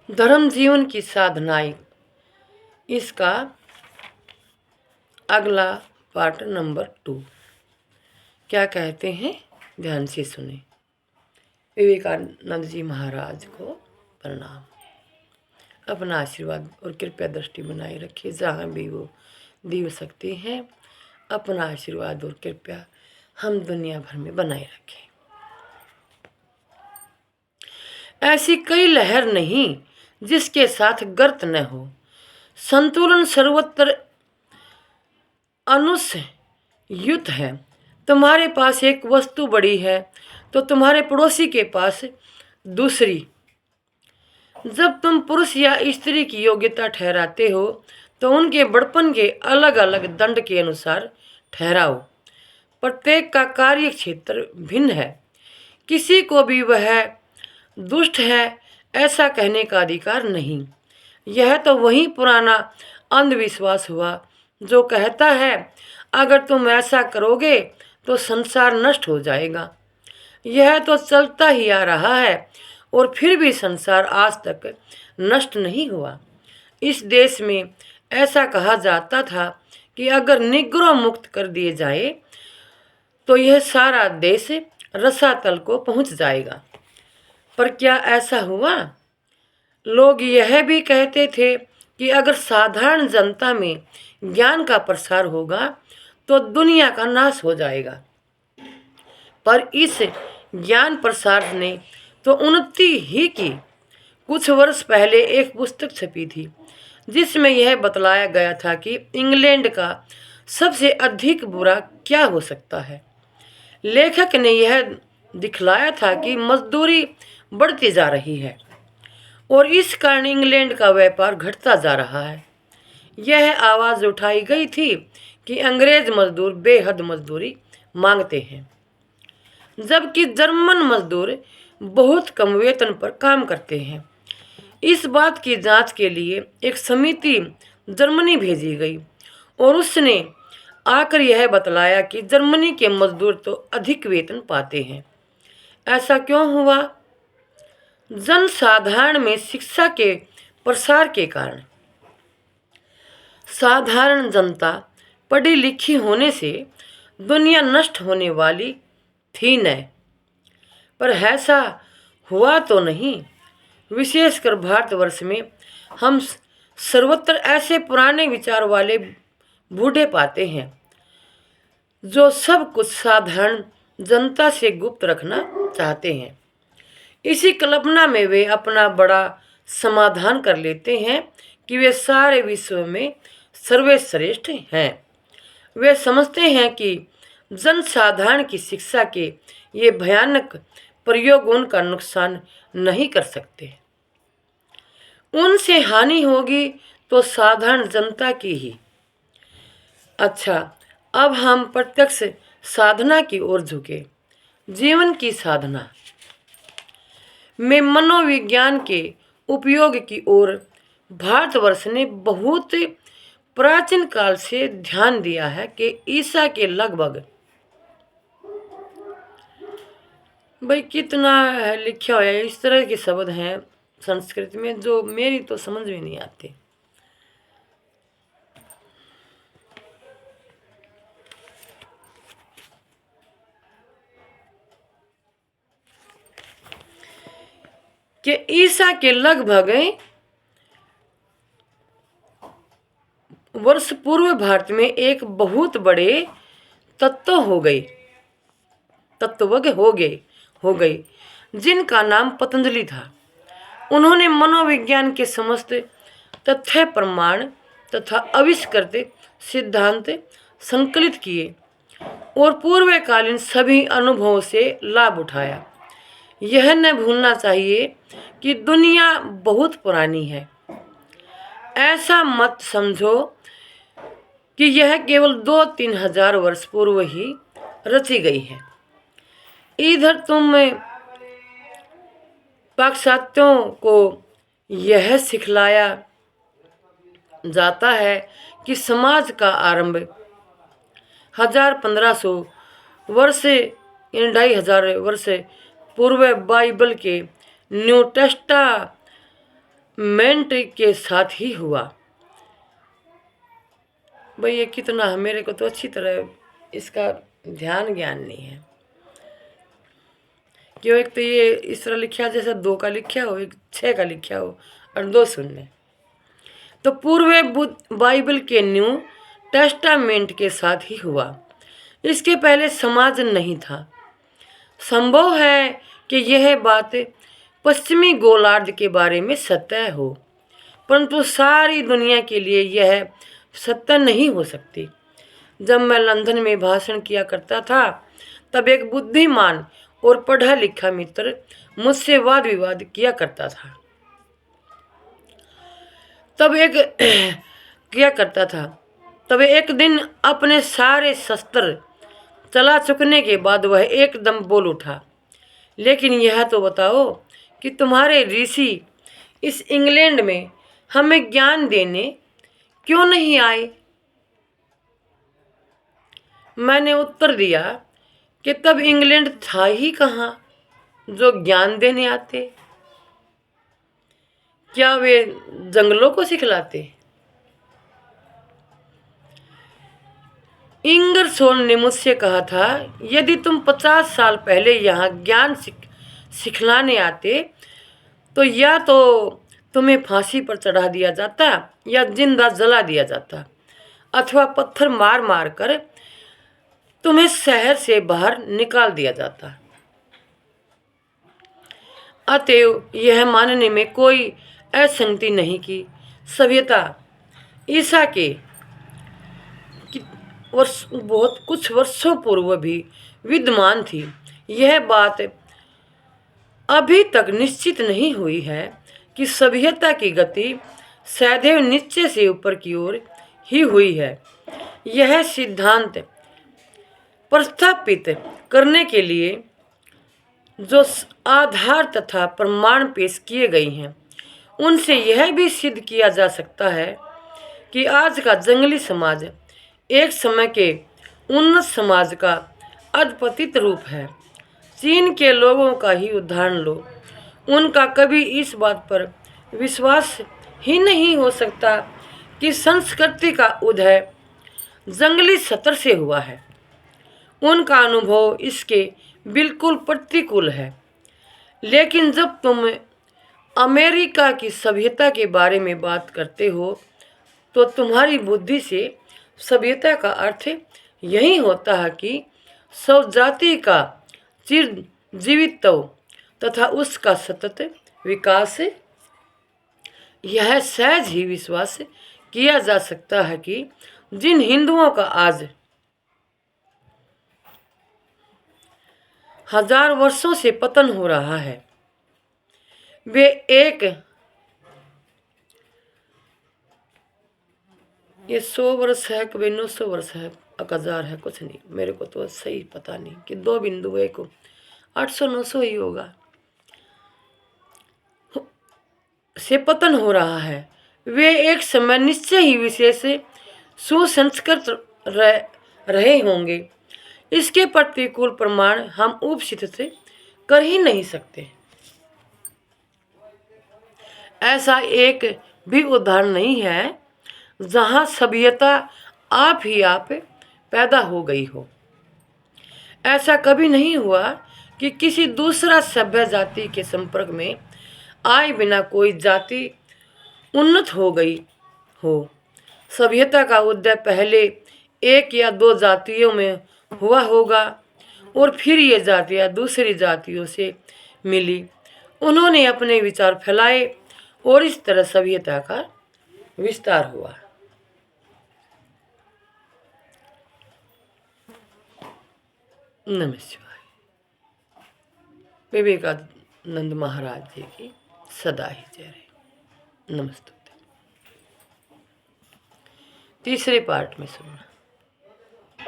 धर्म जीवन की साधनाएं, इसका अगला पार्ट नंबर 2 क्या कहते हैं, ध्यान से सुने। विवेकानंद जी महाराज को प्रणाम। अपना आशीर्वाद और कृपया दृष्टि बनाए रखिए जहाँ भी वो दिव सकते हैं। अपना आशीर्वाद और कृपया हम दुनिया भर में बनाए रखें। ऐसी कई लहर नहीं जिसके साथ गर्त न हो, संतुलन सर्वत्र अनुस्यूत है। तुम्हारे पास एक वस्तु बड़ी है तो तुम्हारे पड़ोसी के पास दूसरी। जब तुम पुरुष या स्त्री की योग्यता ठहराते हो तो उनके बड़पन के अलग अलग दंड के अनुसार ठहराओ। प्रत्येक का कार्य क्षेत्र भिन्न है। किसी को भी वह दुष्ट है ऐसा कहने का अधिकार नहीं। यह तो वही पुराना अंधविश्वास हुआ जो कहता है अगर तुम ऐसा करोगे तो संसार नष्ट हो जाएगा। यह तो चलता ही आ रहा है और फिर भी संसार आज तक नष्ट नहीं हुआ। इस देश में ऐसा कहा जाता था कि अगर निग्रो मुक्त कर दिए जाए तो यह सारा देश रसातल को पहुंच जाएगा। पर क्या ऐसा हुआ? लोग यह भी कहते थे कि अगर साधारण जनता में ज्ञान का प्रसार होगा तो दुनिया का नाश हो जाएगा। पर इस ज्ञान प्रसार ने तो उन्नति ही की। कुछ वर्ष पहले एक पुस्तक छपी थी जिसमें यह बतलाया गया था कि इंग्लैंड का सबसे अधिक बुरा क्या हो सकता है। लेखक ने यह दिखलाया था कि मजदूरी बढ़ती जा रही है और इस कारण इंग्लैंड का व्यापार घटता जा रहा है। यह आवाज़ उठाई गई थी कि अंग्रेज मजदूर बेहद मजदूरी मांगते हैं, जबकि जर्मन मजदूर बहुत कम वेतन पर काम करते हैं। इस बात की जांच के लिए एक समिति जर्मनी भेजी गई और उसने आकर यह बतलाया कि जर्मनी के मजदूर तो अधिक वेतन पाते हैं। ऐसा क्यों हुआ? जनसाधारण में शिक्षा के प्रसार के कारण। साधारण जनता पढ़ी लिखी होने से दुनिया नष्ट होने वाली थी न, पर ऐसा हुआ तो नहीं। विशेषकर भारतवर्ष में हम सर्वत्र ऐसे पुराने विचार वाले बूढ़े पाते हैं जो सब कुछ साधारण जनता से गुप्त रखना चाहते हैं। इसी कल्पना में वे अपना बड़ा समाधान कर लेते हैं कि वे सारे विश्व में सर्वश्रेष्ठ हैं। वे समझते हैं कि जनसाधारण की शिक्षा के ये भयानक प्रयोग उनका नुकसान नहीं कर सकते। उनसे हानि होगी तो साधारण जनता की ही। अच्छा, अब हम प्रत्यक्ष साधना की ओर झुके। जीवन की साधना में मनोविज्ञान के उपयोग की ओर भारतवर्ष ने बहुत प्राचीन काल से ध्यान दिया है कि ईसा के लगभग, भाई कितना लिखा हुआ है, इस तरह के शब्द हैं संस्कृत में जो मेरी तो समझ में नहीं आते। कि ईसा के लगभग वर्ष पूर्व भारत में एक बहुत बड़े तत्वज्ञ हो गए जिनका नाम पतंजलि था। उन्होंने मनोविज्ञान के समस्त तथ्य प्रमाण तथा आविष्कृत सिद्धांत संकलित किए और पूर्वकालीन सभी अनुभवों से लाभ उठाया। यह न भूलना चाहिए कि दुनिया बहुत पुरानी है। ऐसा मत समझो कि यह केवल 2-3 हजार वर्ष पूर्व ही रची गई है। इधर तुम पाश्चात्यों को यह सिखलाया जाता है कि समाज का आरंभ 1500 वर्ष 2500 वर्ष पूर्व बाइबल के न्यू मेंट के साथ ही हुआ। भाई ये कितना है, मेरे को तो अच्छी तरह इसका ध्यान ज्ञान नहीं है। क्यों, एक तो ये इस तरह लिखा जैसे 2 का लिखा हो, एक 6 का लिखा हो और 2 शून्य। तो पूर्व बाइबल के न्यू टेस्टामेंट के साथ ही हुआ। इसके पहले समाज नहीं था। संभव है कि यह बात पश्चिमी गोलार्ध के बारे में सत्य हो, परंतु सारी दुनिया के लिए यह सत्य नहीं हो सकती। जब मैं लंदन में भाषण किया करता था, तब एक बुद्धिमान और पढ़ा लिखा मित्र मुझसे वाद विवाद किया करता था। तब एक दिन अपने सारे शस्त्र चला चुकने के बाद वह एकदम बोल उठा, लेकिन यह तो बताओ कि तुम्हारे ऋषि इस इंग्लैंड में हमें ज्ञान देने क्यों नहीं आए? मैंने उत्तर दिया कि तब इंग्लैंड था ही कहाँ जो ज्ञान देने आते। क्या वे जंगलों को सिखलाते? इंगरसोल ने मुझसे कहा था, यदि तुम 50 साल पहले यहाँ ज्ञान सिखलाने आते तो या तो तुम्हें फांसी पर चढ़ा दिया जाता या जिंदा जला दिया जाता, अथवा पत्थर मार मार कर तुम्हें शहर से बाहर निकाल दिया जाता। अतएव यह मानने में कोई असंगति नहीं कि सभ्यता ईसा के बहुत कुछ वर्षों पूर्व भी विद्यमान थी। यह बात अभी तक निश्चित नहीं हुई है कि सभ्यता की गति सदैव नीचे से ऊपर की ओर ही हुई है। यह सिद्धांत प्रस्थापित करने के लिए जो आधार तथा प्रमाण पेश किए गए हैं, उनसे यह भी सिद्ध किया जा सकता है कि आज का जंगली समाज एक समय के उन्नत समाज का अधपतित रूप है। चीन के लोगों का ही उदाहरण लो, उनका कभी इस बात पर विश्वास ही नहीं हो सकता कि संस्कृति का उदय जंगली सतर से हुआ है। उनका अनुभव इसके बिल्कुल प्रतिकूल है। लेकिन जब तुम अमेरिका की सभ्यता के बारे में बात करते हो, तो तुम्हारी बुद्धि से सभ्यता का अर्थ यही होता है कि स्वजाति का चिर जीवित्व तथा उसका सतत विकास। यह सहज ही विश्वास किया जा सकता है कि जिन हिंदुओं का आज हजार वर्षों से पतन हो रहा है, वे एक ये 100 वर्ष है, कभी 900 वर्ष है, 1000 है, कुछ नहीं, मेरे को तो सही पता नहीं कि 2 बिंदु 1 800-900 ही होगा से पतन हो रहा है। वे एक समय निश्चय ही विशेष सुसंस्कृत रहे होंगे। इसके प्रतिकूल प्रमाण हम उपस्थित से कर ही नहीं सकते। ऐसा एक भी उदाहरण नहीं है जहाँ सभ्यता आप ही आप पैदा हो गई हो। ऐसा कभी नहीं हुआ कि किसी दूसरा सभ्य जाति के संपर्क में आए बिना कोई जाति उन्नत हो गई हो। सभ्यता का उदय पहले 1 या 2 जातियों में हुआ होगा और फिर ये जातियाँ दूसरी जातियों से मिली, उन्होंने अपने विचार फैलाए और इस तरह सभ्यता का विस्तार हुआ। नमस्कार। विवेकानंद महाराज जी की सदा ही जय रहे। नमस्ते। तीसरे पार्ट में सुनना।